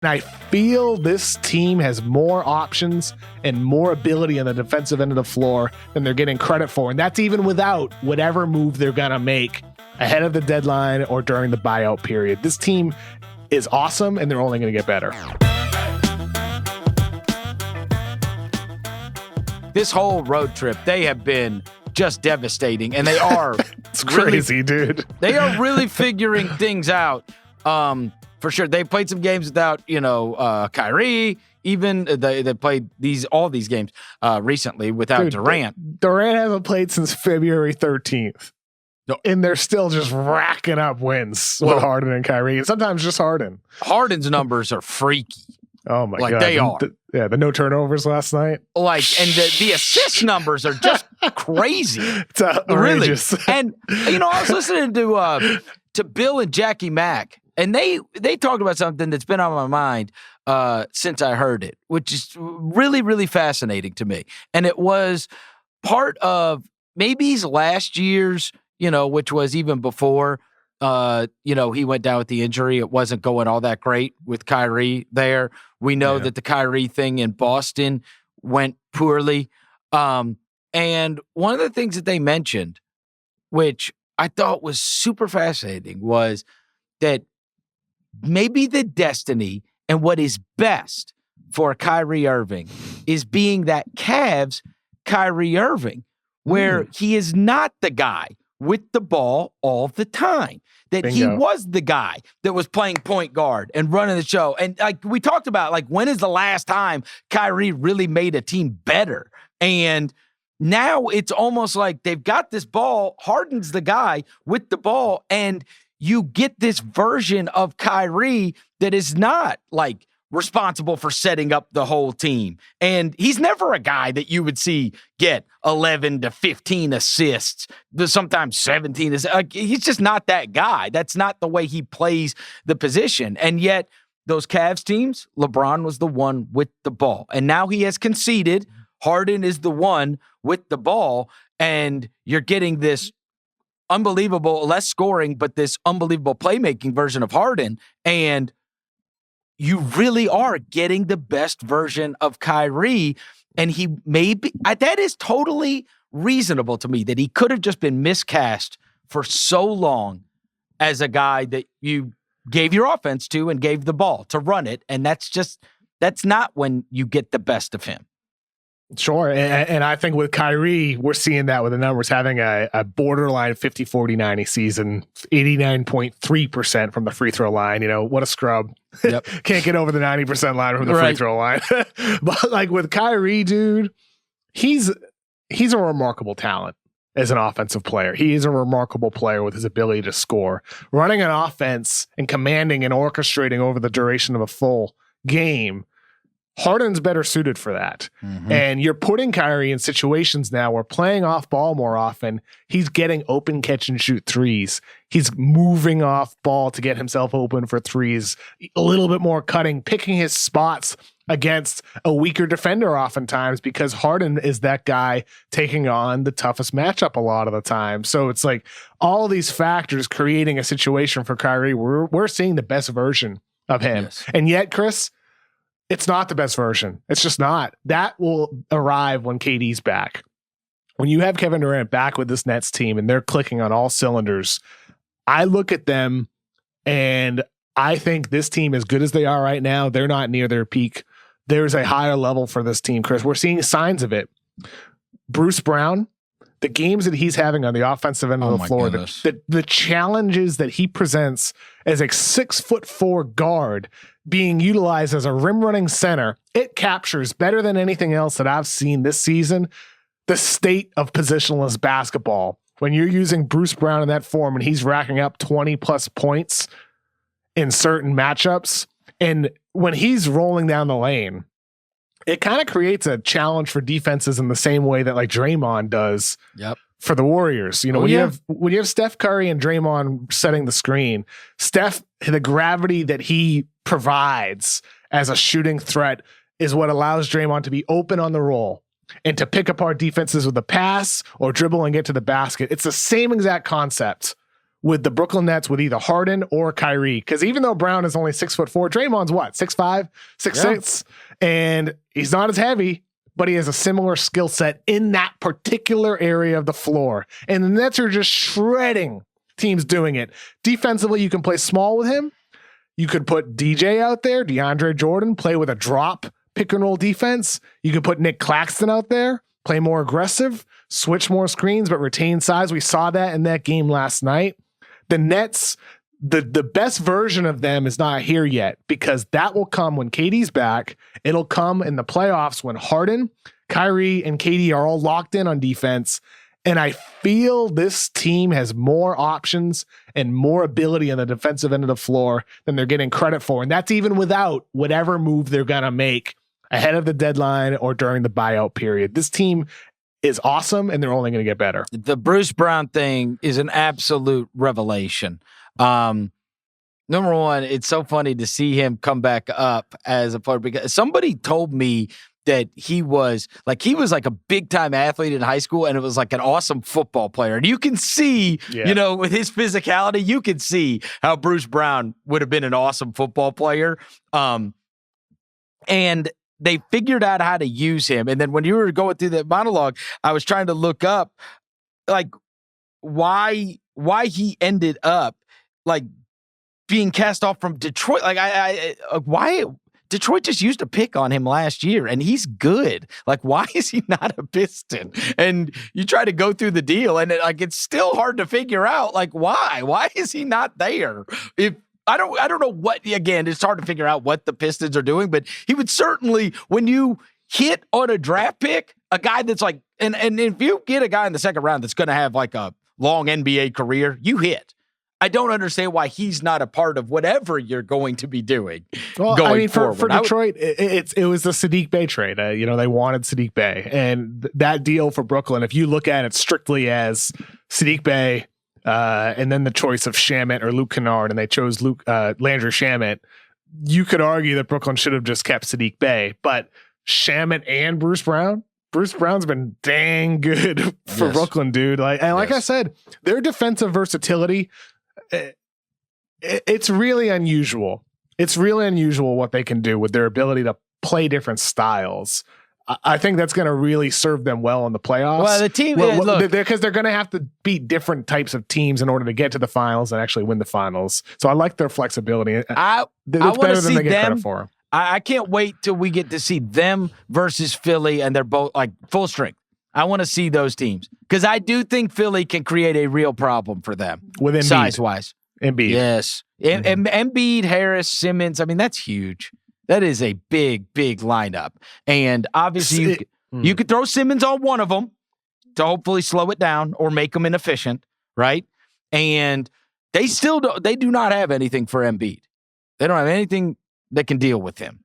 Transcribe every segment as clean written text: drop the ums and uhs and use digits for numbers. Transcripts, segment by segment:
And I feel this team has more options and more ability on the defensive end of the floor than they're getting credit for. And that's even without whatever move they're going to make ahead of the deadline or during the buyout period. This team is awesome, and they're only going to get better. This whole road trip, they have been just devastating, and they are it's crazy, dude. They are really figuring things out. For sure. They played some games without, Kyrie. Even they played all these games recently without Durant. Durant hasn't played since February 13th. No. And they're still just racking up wins with Harden and Kyrie, and sometimes just Harden. Harden's numbers are freaky. Oh my God. They are. The no turnovers last night. And the assist numbers are just crazy. It's outrageous. Really. And I was listening to Bill and Jackie Mack, and they talked about something that's been on my mind since I heard it, which is really, really fascinating to me. And it was part of maybe his last year's, which was even before, he went down with the injury. It wasn't going all that great with Kyrie there. We know that the Kyrie thing in Boston went poorly. And one of the things that they mentioned, which I thought was super fascinating, was that maybe the destiny and what is best for Kyrie Irving is being that Cavs Kyrie Irving, where he is not the guy with the ball all the time. That Bingo. He was the guy that was playing point guard and running the show. And we talked about, when is the last time Kyrie really made a team better? And now it's almost like they've got this ball. Harden's the guy with the ball, and you get this version of Kyrie that is not responsible for setting up the whole team. And he's never a guy that you would see get 11 to 15 assists, sometimes 17. He's just not that guy. That's not the way he plays the position. And yet those Cavs teams, LeBron was the one with the ball. And now he has conceded. Harden is the one with the ball. And you're getting this unbelievable, less scoring, but this unbelievable playmaking version of Harden. And you really are getting the best version of Kyrie. And he that is totally reasonable to me, that he could have just been miscast for so long as a guy that you gave your offense to and gave the ball to run it. And that's not when you get the best of him. Sure. And I think with Kyrie, we're seeing that with the numbers, having a borderline 50-40-90 season, 89.3% from the free throw line. What a scrub. Yep. Can't get over the 90% line from the free throw line. But with Kyrie, dude, he's a remarkable talent as an offensive player. He is a remarkable player with his ability to score. Running an offense and commanding and orchestrating over the duration of a full game, Harden's better suited for that. Mm-hmm. And you're putting Kyrie in situations now where playing off ball more often, he's getting open catch and shoot threes. He's moving off ball to get himself open for threes, a little bit more cutting, picking his spots against a weaker defender oftentimes, because Harden is that guy taking on the toughest matchup a lot of the time. So it's all of these factors creating a situation for Kyrie where we're seeing the best version of him. Yes. And yet, Chris, it's not the best version. It's just not. That will arrive when KD's back. When you have Kevin Durant back with this Nets team and they're clicking on all cylinders, I look at them and I think this team, as good as they are right now, they're not near their peak. There's a higher level for this team, Chris. We're seeing signs of it. Bruce Brown, the games that he's having on the offensive end of the floor, the challenges that he presents as a 6'4" guard being utilized as a rim running center, it captures better than anything else that I've seen this season the state of positionless basketball. When you're using Bruce Brown in that form and he's racking up 20 plus points in certain matchups, and when he's rolling down the lane, it kind of creates a challenge for defenses in the same way that Draymond does. Yep. For the Warriors, when you have Steph Curry and Draymond setting the screen, Steph, the gravity that he provides as a shooting threat is what allows Draymond to be open on the roll and to pick apart defenses with a pass or dribble and get to the basket. It's the same exact concept with the Brooklyn Nets with either Harden or Kyrie. Because even though Brown is only 6'4", Draymond's what, 6'5", 6'6", and he's not as heavy, but he has a similar skill set in that particular area of the floor. And the Nets are just shredding teams doing it. Defensively, you can play small with him. You could put DJ out there, DeAndre Jordan, play with a drop pick and roll defense. You could put Nick Claxton out there, play more aggressive, switch more screens, but retain size. We saw that in that game last night. The Nets, the best version of them is not here yet, because that will come when KD's back. It'll come in the playoffs when Harden, Kyrie, and KD are all locked in on defense. And I feel this team has more options and more ability on the defensive end of the floor than they're getting credit for. And that's even without whatever move they're going to make ahead of the deadline or during the buyout period. This team is awesome, and they're only going to get better. The Bruce Brown thing is an absolute revelation. Number one, it's so funny to see him come back up as a player, because somebody told me that he was like a big time athlete in high school, and it was like an awesome football player. And you can see, with his physicality, you can see how Bruce Brown would have been an awesome football player. And they figured out how to use him. And then when you were going through that monologue, I was trying to look up like why he ended up like being cast off from Detroit. Like why Detroit just used a pick on him last year, and he's good. Like, why is he not a Piston? And you try to go through the deal, and it's still hard to figure out like why. Why is he not there? If I don't know what, again, it's hard to figure out what the Pistons are doing, but he would certainly, when you hit on a draft pick, a guy that's like, and if you get a guy in the second round that's going to have like a long NBA career, you hit. I don't understand why he's not a part of whatever you're going to be doing. Well, going I mean, for forward. Detroit, it was the Sadiq Bey trade. They wanted Sadiq Bey, and that deal for Brooklyn, if you look at it strictly as Sadiq Bey, and then the choice of Shamet or Luke Kennard, and they chose Landry Shamet, you could argue that Brooklyn should have just kept Sadiq Bey, but Shamet and Bruce Brown's been dang good for Brooklyn, dude. Like I said, their defensive versatility, it's really unusual. It's really unusual what they can do with their ability to play different styles. I think that's going to really serve them well in the playoffs. Well, the team, because they're going to have to beat different types of teams in order to get to the finals and actually win the finals. So I like their flexibility. I want to see them. Credit for. I can't wait till we get to see them versus Philly, and they're both like full strength. I want to see those teams, because I do think Philly can create a real problem for them with Embiid. Size-wise. Embiid. Yes. Embiid, Harris, Simmons. I mean, that's huge. That is a big, big lineup. And obviously you could throw Simmons on one of them to hopefully slow it down or make them inefficient, right? And they do not have anything for Embiid. They don't have anything that can deal with him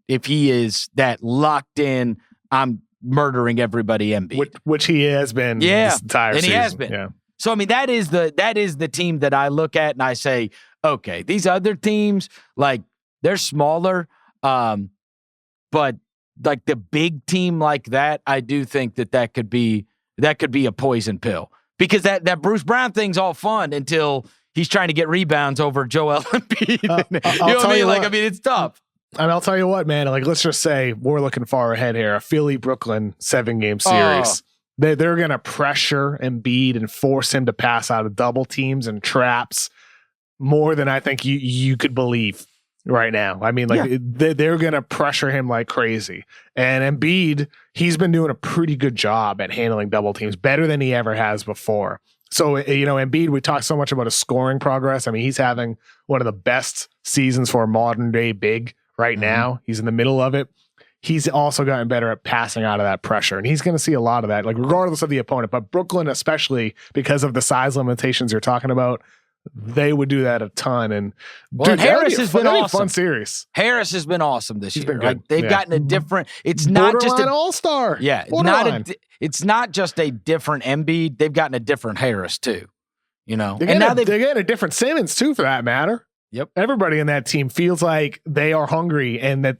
if he is that locked in, I'm murdering everybody Embiid. Which he has been this entire season. And he has been. Yeah. So, I mean, that is the team that I look at and I say, okay, these other teams, like, they're smaller, but like the big team like that, I do think that could be a poison pill, because that Bruce Brown thing's all fun until he's trying to get rebounds over Joel Embiid. You know what I mean? Like, I mean, it's tough. I mean, I'll tell you what, man. Like, let's just say we're looking far ahead here. A Philly-Brooklyn 7-game series. They're going to pressure Embiid and force him to pass out of double teams and traps more than I think you could believe right now. I mean, like, they're going to pressure him like crazy. And Embiid, he's been doing a pretty good job at handling double teams, better than he ever has before. So, Embiid, we talk so much about his scoring progress. I mean, he's having one of the best seasons for a modern day big right now. He's in the middle of it. He's also gotten better at passing out of that pressure, and he's going to see a lot of that, like, regardless of the opponent. But Brooklyn, especially because of the size limitations you're talking about, they would do that a ton. And dude, Harris has been awesome. Fun series. Harris has been awesome this year. Been good. Like, they've gotten a different. It's not just an all-star. Yeah, it's not just a different Embiid. They've gotten a different Harris too. They're getting a different Simmons too, for that matter. Yep. Everybody in that team feels like they are hungry, and that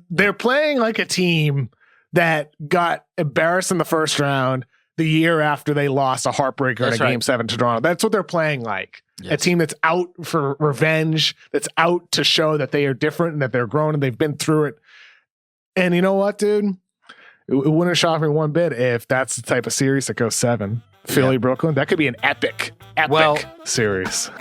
they're playing like a team that got embarrassed in the first round the year after they lost a heartbreaker in Game 7 to Toronto. That's what they're playing like. A team that's out for revenge, that's out to show that they are different and that they're grown and they've been through it. And you know what, dude? It wouldn't shock me one bit if that's the type of series that goes 7. Philly, Brooklyn. That could be an epic series.